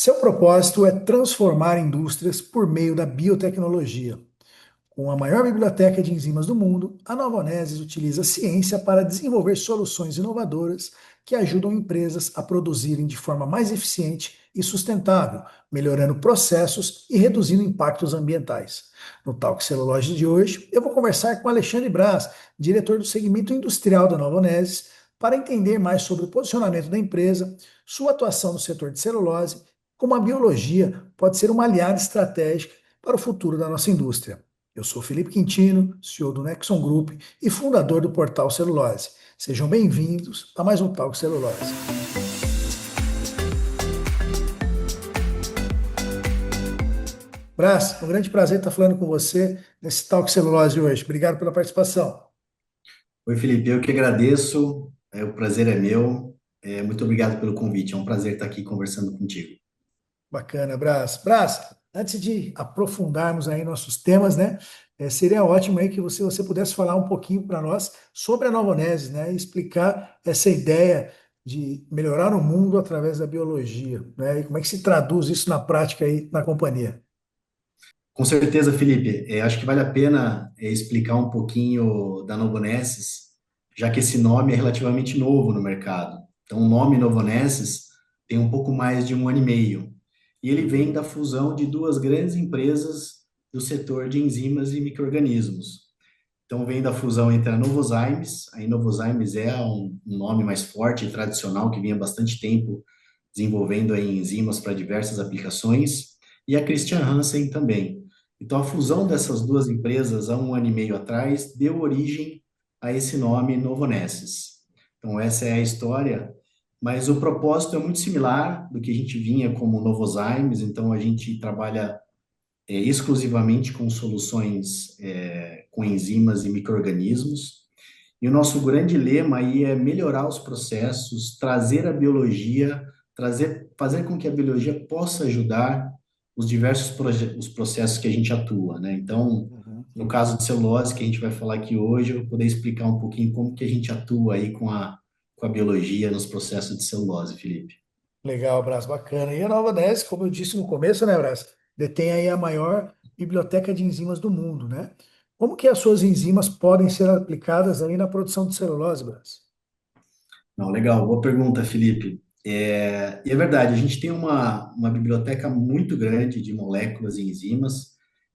Seu propósito é transformar indústrias por meio da biotecnologia. Com a maior biblioteca de enzimas do mundo, a Nova Onesis utiliza a ciência para desenvolver soluções inovadoras que ajudam empresas a produzirem de forma mais eficiente e sustentável, melhorando processos e reduzindo impactos ambientais. No Talk Celulose de hoje, eu vou conversar com Alexandre Braz, diretor do segmento industrial da Nova Onesis, para entender mais sobre o posicionamento da empresa, sua atuação no setor de celulose, como a biologia pode ser uma aliada estratégica para o futuro da nossa indústria. Eu sou Felipe Quintino, CEO do Nexon Group e fundador do portal Celulose. Sejam bem-vindos a mais um Talk Celulose. Brás, um grande prazer estar falando com você nesse Talk Celulose hoje. Obrigado pela participação. Oi, Felipe, eu que agradeço, o prazer é meu, muito obrigado pelo convite, é um prazer estar aqui conversando contigo. Bacana, Brás. Brás, antes de aprofundarmos aí nossos temas, né, seria ótimo aí que você pudesse falar um pouquinho para nós sobre a Nova Onesis, né, e explicar essa ideia de melhorar o mundo através da biologia, né, e como é que se traduz isso na prática aí na companhia. Com certeza, Felipe, acho que vale a pena explicar um pouquinho da Novonesis, já que esse nome é relativamente novo no mercado. Então, o nome Novonesis tem um pouco mais de um ano e meio, e ele vem da fusão de duas grandes empresas do setor de enzimas e micro-organismos. Então, vem da fusão entre a Novozymes. A Novozymes é um nome mais forte e tradicional que vinha há bastante tempo desenvolvendo aí enzimas para diversas aplicações, e a Christian Hansen também. Então, a fusão dessas duas empresas há um ano e meio atrás deu origem a esse nome Novonesis. Então, essa é a história, mas o propósito é muito similar do que a gente vinha como Novozymes. Então, a gente trabalha exclusivamente com soluções com enzimas e micro-organismos. E o nosso grande lema aí é melhorar os processos, trazer a biologia, fazer com que a biologia possa ajudar os diversos os processos que a gente atua, né? Então, Uhum. no caso de celulose, que a gente vai falar aqui hoje, eu vou poder explicar um pouquinho como que a gente atua aí com a biologia nos processos de celulose, Felipe. Legal, Brás, bacana. E a Nova Onesis, como eu disse no começo, né, Brás, detém aí a maior biblioteca de enzimas do mundo, né? Como que as suas enzimas podem ser aplicadas aí na produção de celulose, Brás? Não, legal, boa pergunta, Felipe. E é verdade, a gente tem uma biblioteca muito grande de moléculas e enzimas.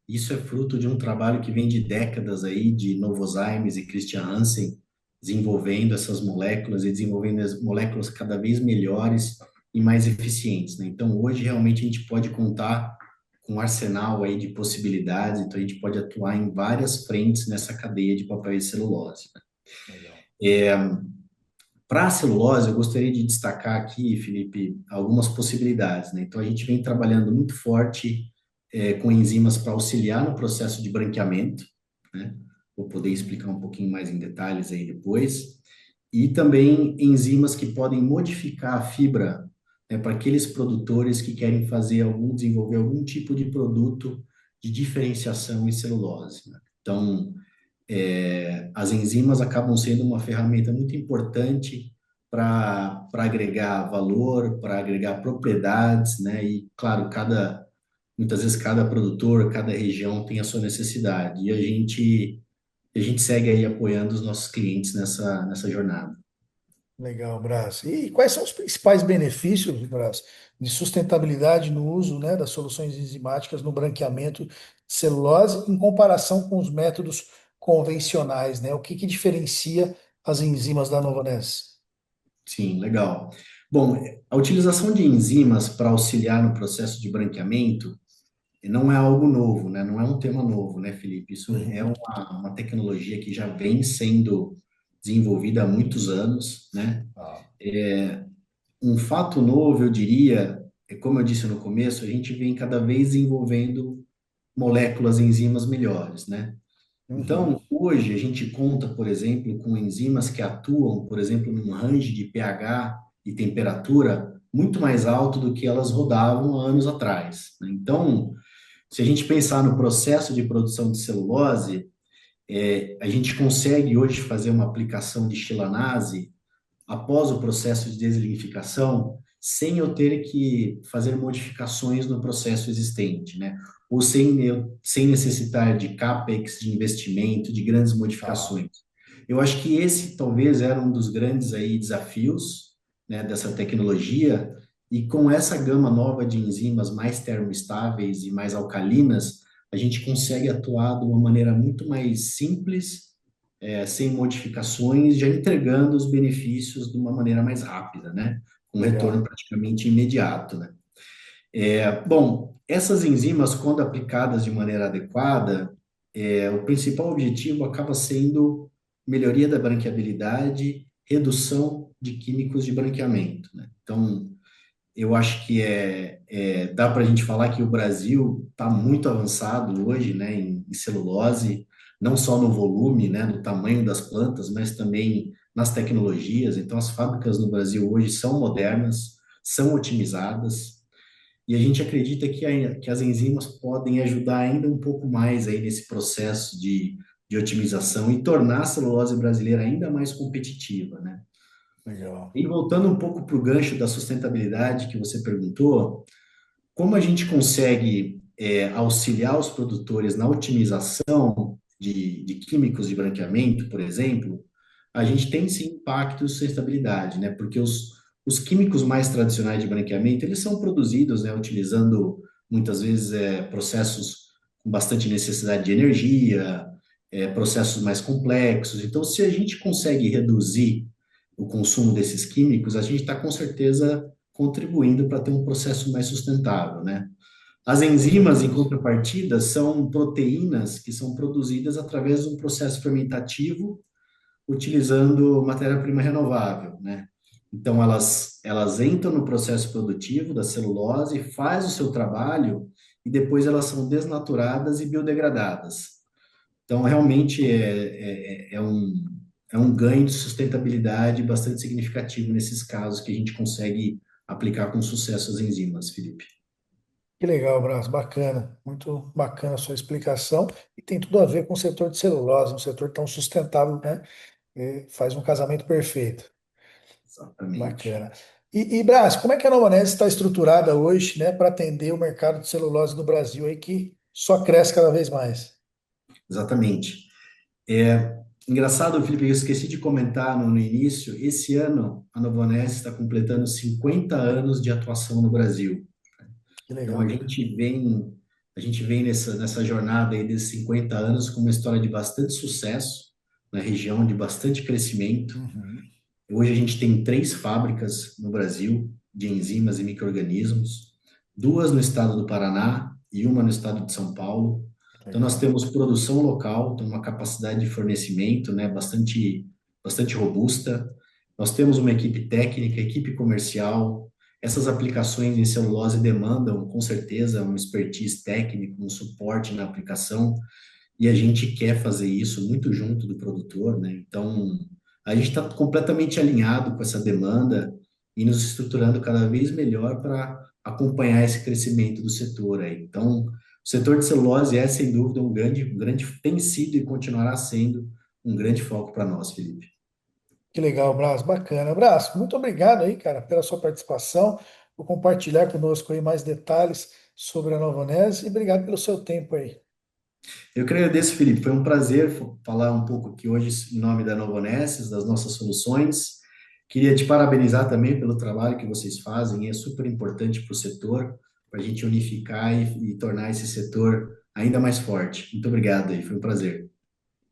Isso é fruto de um trabalho que vem de décadas aí, de Novozymes e Christian Hansen, desenvolvendo essas moléculas e desenvolvendo as moléculas cada vez melhores e mais eficientes, né? Então, hoje, realmente, a gente pode contar com um arsenal aí de possibilidades, então a gente pode atuar em várias frentes nessa cadeia de papel e celulose, né? Legal. Para a celulose, eu gostaria de destacar aqui, Felipe, algumas possibilidades, né? Então, a gente vem trabalhando muito forte com enzimas para auxiliar no processo de branqueamento, né? Vou poder explicar um pouquinho mais em detalhes aí depois. E também enzimas que podem modificar a fibra, né, para aqueles produtores que querem desenvolver algum tipo de produto de diferenciação em celulose, né? Então, as enzimas acabam sendo uma ferramenta muito importante para agregar valor, para agregar propriedades, né? E, claro, muitas vezes cada produtor, cada região tem a sua necessidade. E a gente segue aí apoiando os nossos clientes nessa jornada. Legal, Brás. E quais são os principais benefícios, Brás, de sustentabilidade no uso, né, das soluções enzimáticas no branqueamento de celulose em comparação com os métodos convencionais, né? O que que diferencia as enzimas da Novanese? Sim, legal. Bom, a utilização de enzimas para auxiliar no processo de branqueamento não é algo novo, né? Não é um tema novo, né, Felipe? Isso é Uhum. uma tecnologia que já vem sendo desenvolvida há muitos anos, né? Ah. Um fato novo, eu diria, como eu disse no começo, a gente vem cada vez desenvolvendo moléculas e enzimas melhores, né? Uhum. Então, hoje a gente conta, por exemplo, com enzimas que atuam, por exemplo, num range de pH e temperatura muito mais alto do que elas rodavam há anos atrás, né? Então, se a gente pensar no processo de produção de celulose, a gente consegue hoje fazer uma aplicação de xilanase após o processo de deslignificação sem eu ter que fazer modificações no processo existente, né? Ou sem necessitar de CAPEX, de investimento, de grandes Tá, modificações. Eu acho que esse talvez era um dos grandes aí desafios, né, dessa tecnologia, e com essa gama nova de enzimas mais termoestáveis e mais alcalinas, a gente consegue atuar de uma maneira muito mais simples, sem modificações, já entregando os benefícios de uma maneira mais rápida, né? Com um retorno legal. praticamente imediato, né? Bom, essas enzimas, quando aplicadas de maneira adequada, o principal objetivo acaba sendo melhoria da branqueabilidade, redução de químicos de branqueamento, né? Então, eu acho que dá para a gente falar que o Brasil está muito avançado hoje, né, em celulose, não só no volume, né, no tamanho das plantas, mas também nas tecnologias. Então, as fábricas no Brasil hoje são modernas, são otimizadas, e a gente acredita que as enzimas podem ajudar ainda um pouco mais aí nesse processo de otimização e tornar a celulose brasileira ainda mais competitiva, né? Legal. E voltando um pouco para o gancho da sustentabilidade que você perguntou, como a gente consegue auxiliar os produtores na otimização de químicos de branqueamento, por exemplo, a gente tem sim impacto de sustentabilidade, né? Porque os químicos mais tradicionais de branqueamento, eles são produzidos, né, utilizando muitas vezes processos com bastante necessidade de energia, processos mais complexos. Então, se a gente consegue reduzir o consumo desses químicos, a gente está com certeza contribuindo para ter um processo mais sustentável, né? As Com enzimas, em certeza. contrapartida, são proteínas que são produzidas através de um processo fermentativo utilizando matéria-prima renovável, né? Então, elas entram no processo produtivo da celulose, faz o seu trabalho e depois elas são desnaturadas e biodegradadas. Então, realmente é um ganho de sustentabilidade bastante significativo nesses casos que a gente consegue aplicar com sucesso as enzimas, Felipe. Que legal, Brás, bacana, muito bacana a sua explicação e tem tudo a ver com o setor de celulose, um setor tão sustentável, né? Faz um casamento perfeito, Exatamente. bacana. E Brás, como é que a Novanese está estruturada hoje, né, para atender o mercado de celulose no Brasil aí que só cresce cada vez mais? Exatamente. Engraçado, Felipe, eu esqueci de comentar no início, esse ano a Novonese está completando 50 anos de atuação no Brasil. Que Então legal. a gente vem nessa jornada aí desses 50 anos com uma história de bastante sucesso na região, de bastante crescimento. Uhum, Hoje a gente tem 3 fábricas no Brasil de enzimas e micro-organismos, 2 no estado do Paraná e uma no estado de São Paulo. Então nós legal. temos produção local, tem uma capacidade de fornecimento, né, bastante robusta. Nós temos uma equipe técnica, equipe comercial. Essas aplicações em celulose demandam, com certeza, um expertise técnico, um suporte na aplicação e a gente quer fazer isso muito junto do produtor, né? Então, a gente está completamente alinhado com essa demanda e nos estruturando cada vez melhor para acompanhar esse crescimento do setor aí. Então, o setor de celulose é, sem dúvida, tem sido e continuará sendo um grande foco para nós, Felipe. Que legal, Brás, bacana. Brás, muito obrigado aí, cara, pela sua participação, por compartilhar conosco aí mais detalhes sobre a Novanese e obrigado pelo seu tempo aí. Eu que agradeço, Felipe. Foi um prazer falar um pouco aqui hoje em nome da Novonesis, das nossas soluções. Queria te parabenizar também pelo trabalho que vocês fazem, é super importante para o setor, para a gente unificar e tornar esse setor ainda mais forte. Muito obrigado aí, foi um prazer.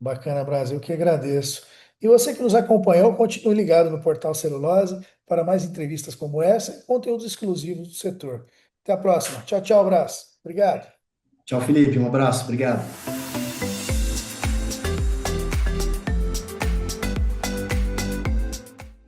Bacana, Brasil, que agradeço. E você que nos acompanhou, continue ligado no Portal Celulose para mais entrevistas como essa e conteúdos exclusivos do setor. Até a próxima. Tchau, tchau, Brás. Obrigado. Tchau, Felipe, um abraço, obrigado.